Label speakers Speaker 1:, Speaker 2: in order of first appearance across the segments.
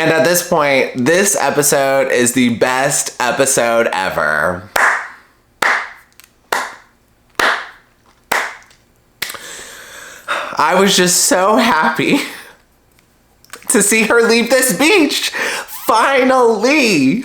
Speaker 1: And at this point, this episode is the best episode ever. I was just so happy to see her leave this beach. Finally.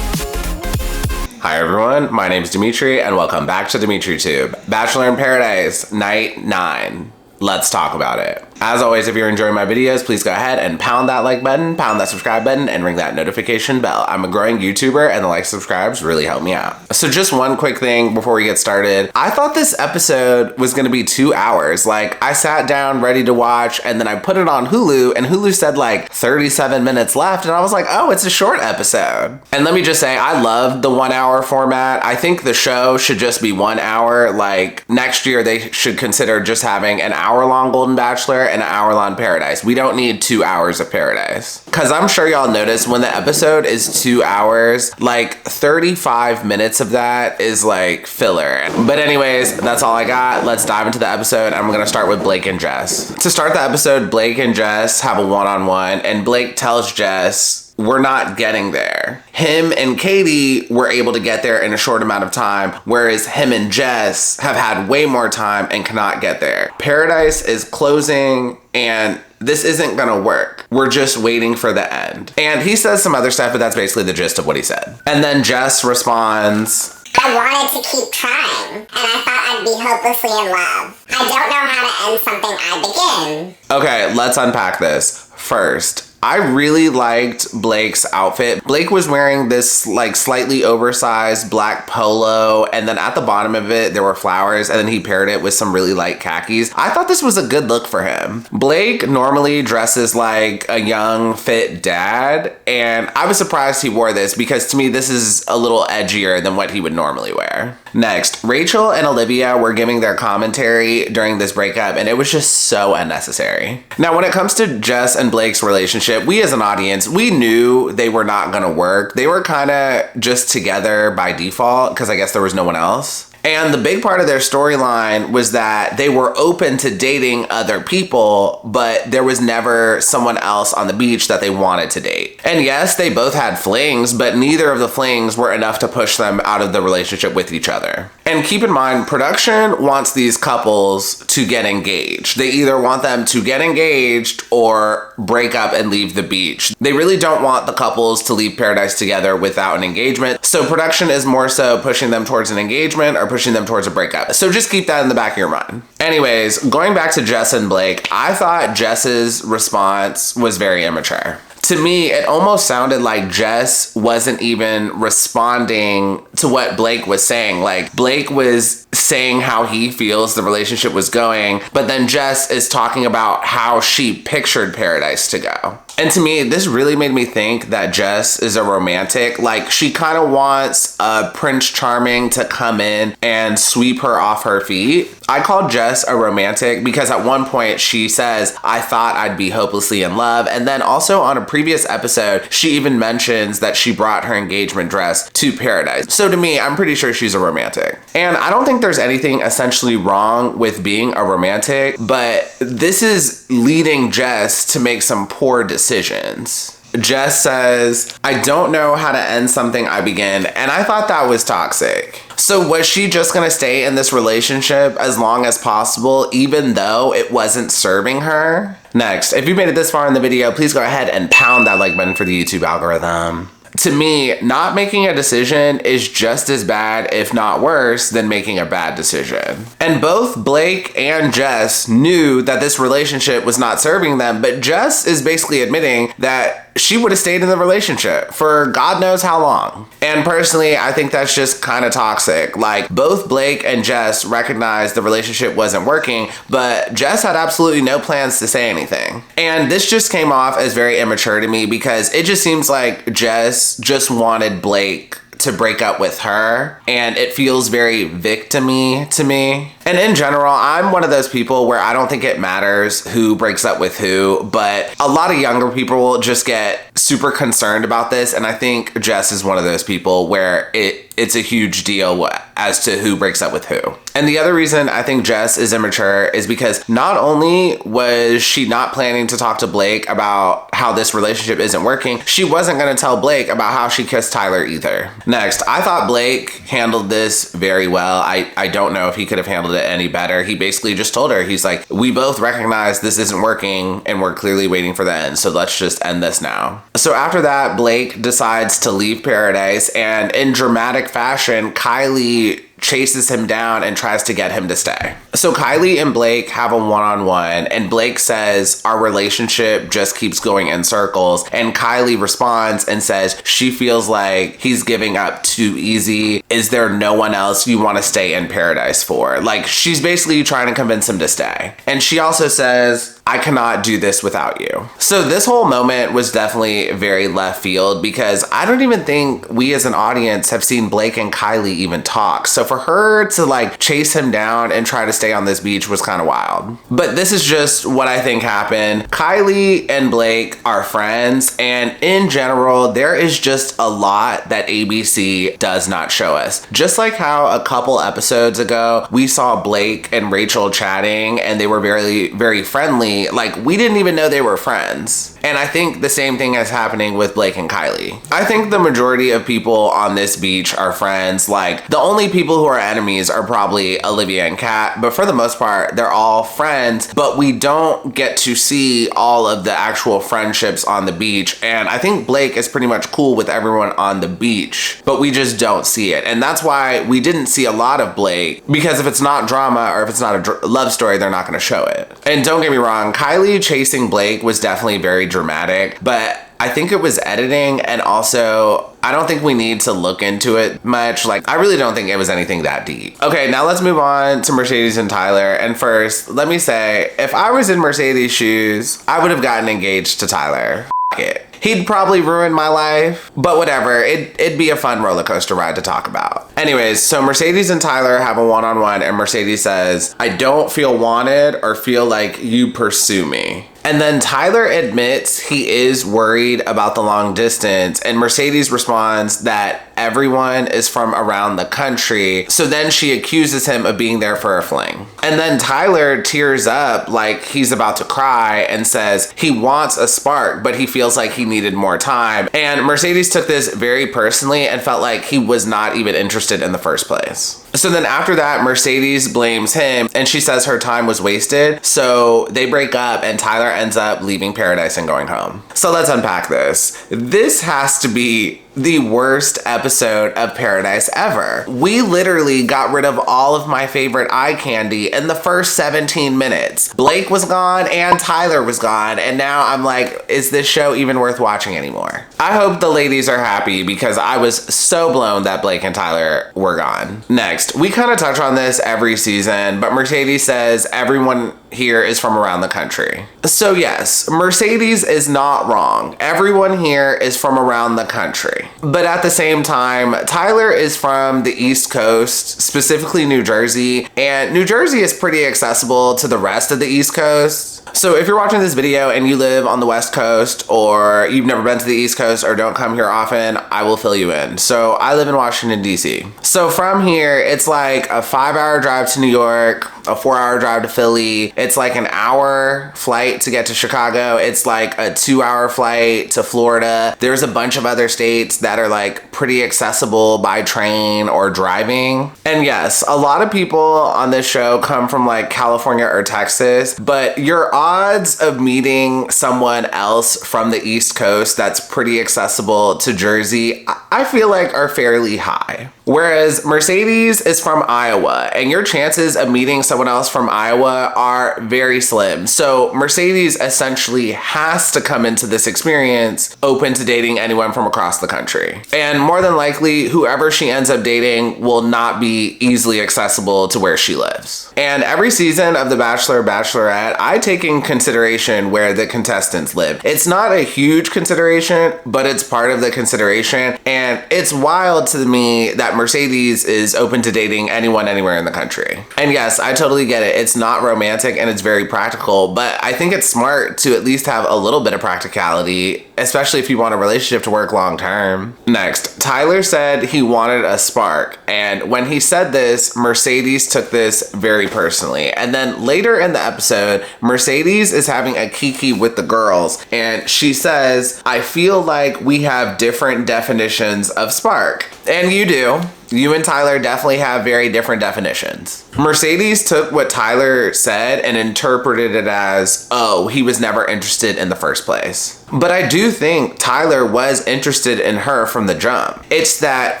Speaker 1: Hi everyone, my name is Dimitri and welcome back to DimitriTube. Bachelor in Paradise, night 9. Let's talk about it. As always, if you're enjoying my videos, please go ahead and pound that like button, pound that subscribe button, and ring that notification bell. I'm a growing YouTuber and the likes and subscribes really help me out. So just one quick thing before we get started. I thought this episode was gonna be 2 hours. Like, I sat down ready to watch and then I put it on Hulu and Hulu said like 37 minutes left and I was like, oh, it's a short episode. And let me just say, I love the 1 hour format. I think the show should just be 1 hour. Like, next year they should consider just having an hour-long Golden Bachelor and an hour-long Paradise. We don't need 2 hours of Paradise. Cause I'm sure y'all notice when the episode is 2 hours, like 35 minutes of that is like filler. But anyways, that's all I got. Let's dive into the episode. I'm gonna start with Blake and Jess. To start the episode, Blake and Jess have a one-on-one and Blake tells Jess, we're not getting there. Him and Katie were able to get there in a short amount of time, whereas him and Jess have had way more time and cannot get there. Paradise is closing and this isn't gonna work. We're just waiting for the end. And he says some other stuff, but that's basically the gist of what he said. And then Jess responds,
Speaker 2: I wanted to keep trying, and I thought I'd be hopelessly in love. I don't know how to end something I begin.
Speaker 1: Okay, let's unpack this. First, I really liked Blake's outfit. Blake was wearing this like slightly oversized black polo, and then at the bottom of it, there were flowers, and then he paired it with some really light khakis. I thought this was a good look for him. Blake normally dresses like a young, fit dad, and I was surprised he wore this because to me, this is a little edgier than what he would normally wear. Next, Rachel and Olivia were giving their commentary during this breakup, and it was just so unnecessary. Now, when it comes to Jess and Blake's relationship, we as an audience, we knew they were not gonna work. They were kind of just together by default because I guess there was no one else. And the big part of their storyline was that they were open to dating other people, but there was never someone else on the beach that they wanted to date. And yes, they both had flings, but neither of the flings were enough to push them out of the relationship with each other. And keep in mind, production wants these couples to get engaged. They either want them to get engaged or break up and leave the beach. They really don't want the couples to leave Paradise together without an engagement. So production is more so pushing them towards an engagement or pushing them towards a breakup. So just keep that in the back of your mind. Anyways, going back to Jess and Blake, I thought Jess's response was very immature. To me, it almost sounded like Jess wasn't even responding to what Blake was saying. Like, Blake was saying how he feels the relationship was going, but then Jess is talking about how she pictured Paradise to go. And to me, this really made me think that Jess is a romantic. Like, she kind of wants a Prince Charming to come in and sweep her off her feet. I call Jess a romantic because at one point she says, I thought I'd be hopelessly in love. And then also on a previous episode, she even mentions that she brought her engagement dress to Paradise. So to me, I'm pretty sure she's a romantic. And I don't think there's anything essentially wrong with being a romantic, but this is leading Jess to make some poor decisions. Jess says, I don't know how to end something I begin, and I thought that was toxic. So was she just gonna stay in this relationship as long as possible, even though it wasn't serving her? Next, if you made it this far in the video, please go ahead and pound that like button for the YouTube algorithm. To me, not making a decision is just as bad, if not worse, than making a bad decision. And both Blake and Jess knew that this relationship was not serving them, but Jess is basically admitting that she would have stayed in the relationship for God knows how long. And personally, I think that's just kind of toxic. Like, both Blake and Jess recognized the relationship wasn't working, but Jess had absolutely no plans to say anything. And this just came off as very immature to me because it just seems like Jess just wanted Blake to break up with her, and it feels very victim-y to me. And in general, I'm one of those people where I don't think it matters who breaks up with who, but a lot of younger people just get super concerned about this, and I think Jess is one of those people where it's a huge deal as to who breaks up with who. And the other reason I think Jess is immature is because not only was she not planning to talk to Blake about how this relationship isn't working, she wasn't going to tell Blake about how she kissed Tyler either. Next, I thought Blake handled this very well. I don't know if he could have handled it any better. He basically just told her, he's like, we both recognize this isn't working and we're clearly waiting for the end, so let's just end this now. So after that, Blake decides to leave Paradise, and in dramatic fashion, Kylee chases him down and tries to get him to stay. So Kylee and Blake have a one-on-one, and Blake says our relationship just keeps going in circles, and Kylee responds and says she feels like he's giving up too easy. Is there no one else you want to stay in Paradise for? Like, she's basically trying to convince him to stay. And she also says, I cannot do this without you. So this whole moment was definitely very left field, because I don't even think we as an audience have seen Blake and Kylee even talk. So for her to like chase him down and try to stay on this beach was kind of wild. But this is just what I think happened. Kylee and Blake are friends, and in general, there is just a lot that ABC does not show us. Just like how a couple episodes ago, we saw Blake and Rachel chatting and they were very, very friendly. Like, we didn't even know they were friends. And I think the same thing is happening with Blake and Kylee. I think the majority of people on this beach are friends. Like, the only people who are enemies are probably Olivia and Kat, but for the most part, they're all friends, but we don't get to see all of the actual friendships on the beach. And I think Blake is pretty much cool with everyone on the beach, but we just don't see it. And that's why we didn't see a lot of Blake, because if it's not drama or if it's not a love story, they're not going to show it. And don't get me wrong, Kylee chasing Blake was definitely very dramatic, but I think it was editing, and also I don't think we need to look into it much. Like, I really don't think it was anything that deep. Okay, now let's move on to Mercedes and Tyler. And first, let me say, if I was in Mercedes' shoes, I would have gotten engaged to Tyler. F it. He'd probably ruin my life, but whatever. It'd be a fun roller coaster ride to talk about. Anyways, so Mercedes and Tyler have a one-on-one, and Mercedes says, I don't feel wanted or feel like you pursue me. And then Tyler admits he is worried about the long distance, and Mercedes responds that everyone is from around the country. So then she accuses him of being there for a fling. And then Tyler tears up like he's about to cry and says he wants a spark, but he feels like he needed more time. And Mercedes took this very personally and felt like he was not even interested in the first place. So then after that, Mercedes blames him, and she says her time was wasted. So they break up, and Tyler ends up leaving Paradise and going home. So let's unpack this. This has to be the worst episode of Paradise ever. We literally got rid of all of my favorite eye candy in the first 17 minutes. Blake was gone and Tyler was gone, and now I'm like, is this show even worth watching anymore? I hope the ladies are happy, because I was so blown that Blake and Tyler were gone. Next, we kind of touch on this every season, but Mercedes says everyone here is from around the country. So yes, Mercedes is not wrong. Everyone here is from around the country. But at the same time, Tyler is from the East Coast, specifically New Jersey, and New Jersey is pretty accessible to the rest of the East Coast. So if you're watching this video and you live on the West Coast, or you've never been to the East Coast or don't come here often, I will fill you in. So I live in Washington, D.C. So from here, it's like a 5-hour drive to New York, a 4-hour drive to Philly. It's like an hour flight to get to Chicago. It's like a 2-hour flight to Florida. There's a bunch of other states that are like pretty accessible by train or driving. And yes, a lot of people on this show come from like California or Texas, but your odds of meeting someone else from the East Coast that's pretty accessible to Jersey, I feel like are fairly high. Whereas Mercedes is from Iowa, and your chances of meeting someone else from Iowa are very slim. So Mercedes essentially has to come into this experience open to dating anyone from across the country. And more than likely, whoever she ends up dating will not be easily accessible to where she lives. And every season of The Bachelor or Bachelorette, I take in consideration where the contestants live. It's not a huge consideration, but it's part of the consideration. And it's wild to me that Mercedes is open to dating anyone anywhere in the country. And yes, I totally get it. It's not romantic and it's very practical, but I think it's smart to at least have a little bit of practicality, especially if you want a relationship to work long term. Next, Tyler said he wanted a spark. And when he said this, Mercedes took this very personally. And then later in the episode, Mercedes is having a kiki with the girls. And she says, I feel like we have different definitions of spark. And you do. You and Tyler definitely have very different definitions. Mercedes took what Tyler said and interpreted it as, oh, he was never interested in the first place. But I do think Tyler was interested in her from the jump. It's that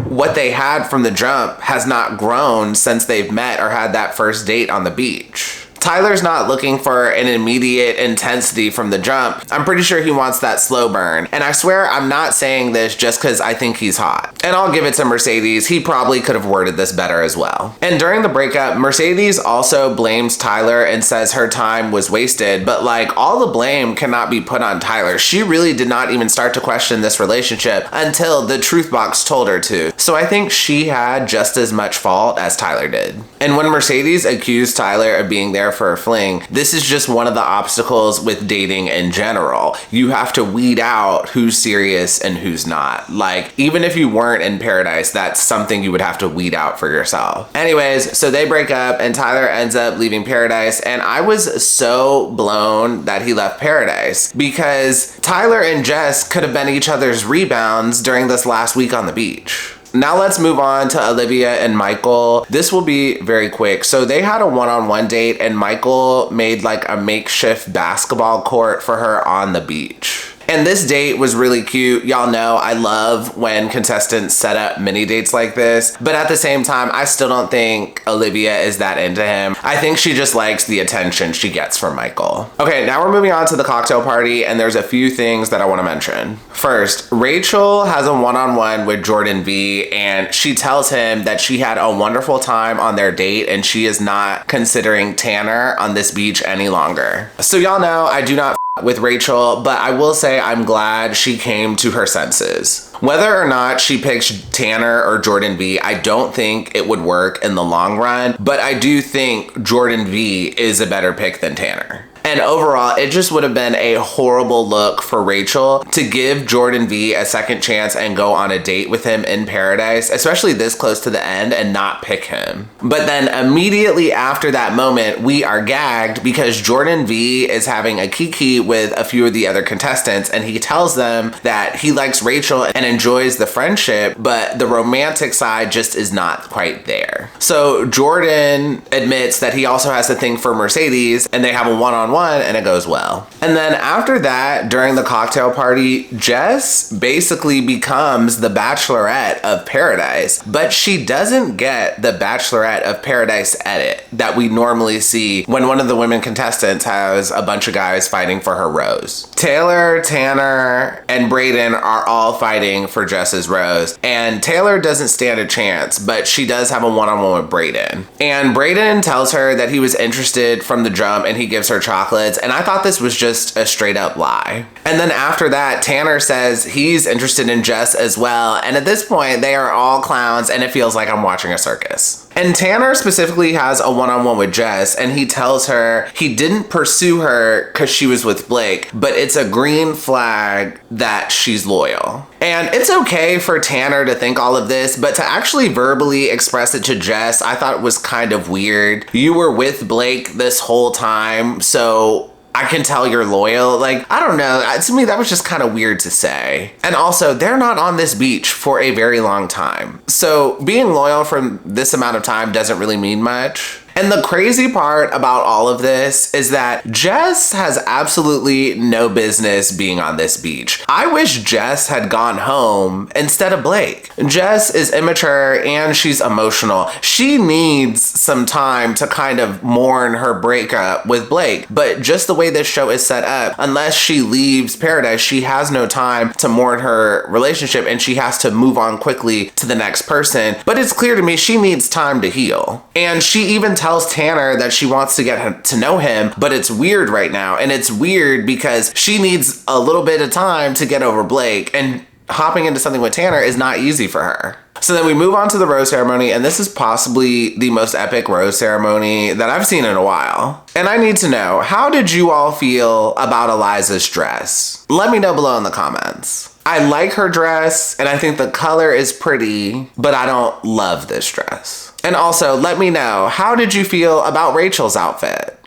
Speaker 1: what they had from the jump has not grown since they've met or had that first date on the beach. Tyler's not looking for an immediate intensity from the jump. I'm pretty sure he wants that slow burn. And I swear I'm not saying this just because I think he's hot. And I'll give it to Mercedes. He probably could have worded this better as well. And during the breakup, Mercedes also blames Tyler and says her time was wasted. But like, all the blame cannot be put on Tyler. She really did not even start to question this relationship until the truth box told her to. So I think she had just as much fault as Tyler did. And when Mercedes accused Tyler of being there for a fling, this is just one of the obstacles with dating in general. You have to weed out who's serious and who's not. Like, even if you weren't in paradise, that's something you would have to weed out for yourself. Anyways, so they break up and Tyler ends up leaving paradise, and I was so blown that he left paradise because Tyler and Jess could have been each other's rebounds during this last week on the beach. Now let's move on to Olivia and Michael. This will be very quick. So they had a one-on-one date and Michael made like a makeshift basketball court for her on the beach. And this date was really cute. Y'all know I love when contestants set up mini dates like this, but at the same time, I still don't think Olivia is that into him. I think she just likes the attention she gets from Michael. Okay, now we're moving on to the cocktail party, and there's a few things that I want to mention. First, Rachel has a one-on-one with Jordan V, and she tells him that she had a wonderful time on their date and she is not considering Tanner on this beach any longer. So y'all know I do not with Rachel, but I will say I'm glad she came to her senses. Whether or not she picks Tanner or Jordan V, I don't think it would work in the long run, but I do think Jordan V is a better pick than Tanner. And overall, it just would have been a horrible look for Rachel to give Jordan V a second chance and go on a date with him in paradise, especially this close to the end, and not pick him. But then immediately after that moment, we are gagged because Jordan V is having a kiki with a few of the other contestants, and he tells them that he likes Rachel and enjoys the friendship, but the romantic side just is not quite there. So Jordan admits that he also has a thing for Mercedes, and they have a one-on-one and it goes well. And then after that, during the cocktail party, Jess basically becomes the Bachelorette of Paradise, but she doesn't get the Bachelorette of Paradise edit that we normally see when one of the women contestants has a bunch of guys fighting for her rose. Taylor, Tanner, and Brayden are all fighting for Jess's rose, and Taylor doesn't stand a chance, but she does have a one-on-one with Brayden. And Brayden tells her that he was interested from the jump and he gives her chocolates, and I thought this was just a straight up lie. And then after that, Tanner says he's interested in Jess as well, and at this point they are all clowns and it feels like I'm watching a circus. And Tanner specifically has a one-on-one with Jess, and he tells her he didn't pursue her because she was with Blake, but it's a green flag that she's loyal. And it's okay for Tanner to think all of this, but to actually verbally express it to Jess, I thought was kind of weird. You were with Blake this whole time, so I can tell you're loyal. Like, I don't know. To me, that was just kind of weird to say. And also, they're not on this beach for a very long time. So being loyal for this amount of time doesn't really mean much. And the crazy part about all of this is that Jess has absolutely no business being on this beach. I wish Jess had gone home instead of Blake. Jess is immature and she's emotional. She needs some time to kind of mourn her breakup with Blake. But just the way this show is set up, unless she leaves Paradise, she has no time to mourn her relationship and she has to move on quickly to the next person. But it's clear to me she needs time to heal. And she even tells Tanner that she wants to get to know him, but it's weird right now. And it's weird because she needs a little bit of time to get over Blake. And hopping into something with Tanner is not easy for her. So then we move on to the rose ceremony, and this is possibly the most epic rose ceremony that I've seen in a while. And I need to know, how did you all feel about Eliza's dress? Let me know below in the comments. I like her dress, and I think the color is pretty, but I don't love this dress. And also, let me know, how did you feel about Rachel's outfit?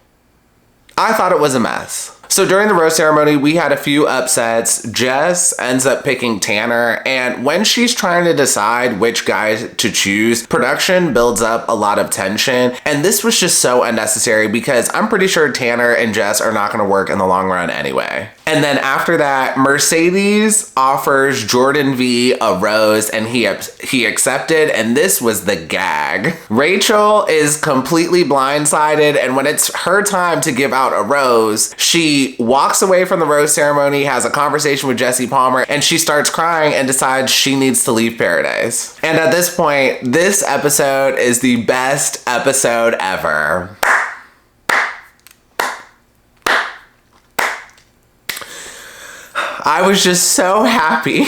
Speaker 1: I thought it was a mess. So during the rose ceremony, we had a few upsets. Jess ends up picking Tanner, and when she's trying to decide which guy to choose, production builds up a lot of tension, and this was just so unnecessary because I'm pretty sure Tanner and Jess are not going to work in the long run anyway. And then after that, Mercedes offers Jordan V a rose, and he accepted, and this was the gag. Rachel is completely blindsided, and when it's her time to give out a rose, she walks away from the rose ceremony, has a conversation with Jesse Palmer, and she starts crying and decides she needs to leave paradise. And at this point, this episode is the best episode ever. I was just so happy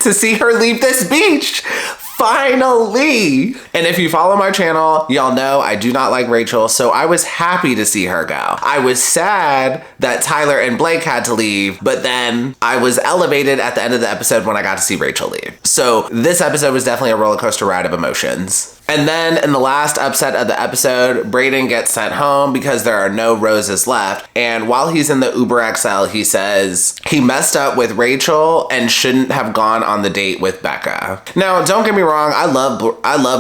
Speaker 1: to see her leave this beach. Finally! And if you follow my channel, y'all know I do not like Rachel, so I was happy to see her go. I was sad that Tyler and Blake had to leave, but then I was elevated at the end of the episode when I got to see Rachel leave. So this episode was definitely a roller coaster ride of emotions. And then in the last upset of the episode, Brayden gets sent home because there are no roses left. And while he's in the Uber XL, he says he messed up with Rachel and shouldn't have gone on the date with Becca. Now, don't get me wrong, I love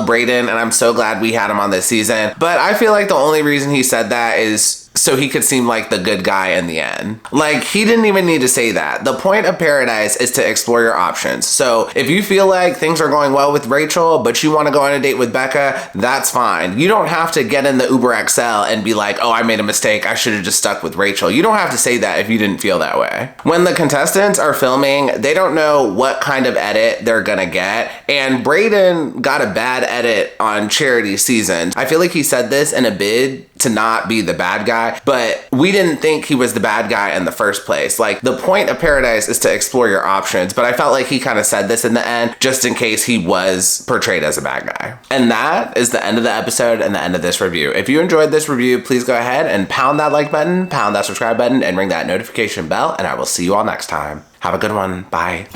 Speaker 1: Brayden, and I'm so glad we had him on this season. But I feel like the only reason he said that is so he could seem like the good guy in the end. Like, he didn't even need to say that. The point of Paradise is to explore your options. So if you feel like things are going well with Rachel, but you want to go on a date with Becca, that's fine. You don't have to get in the Uber XL and be like, oh, I made a mistake, I should have just stuck with Rachel. You don't have to say that if you didn't feel that way. When the contestants are filming, they don't know what kind of edit they're gonna get. And Brayden got a bad edit on Charity's season. I feel like he said this in a bid to not be the bad guy, but we didn't think he was the bad guy in the first place. Like, the point of Paradise is to explore your options, but I felt like he kind of said this in the end just in case he was portrayed as a bad guy. And that is the end of the episode and the end of this review. If you enjoyed this review, please go ahead and pound that like button, pound that subscribe button, and ring that notification bell, and I will see you all next time. Have a good one. Bye.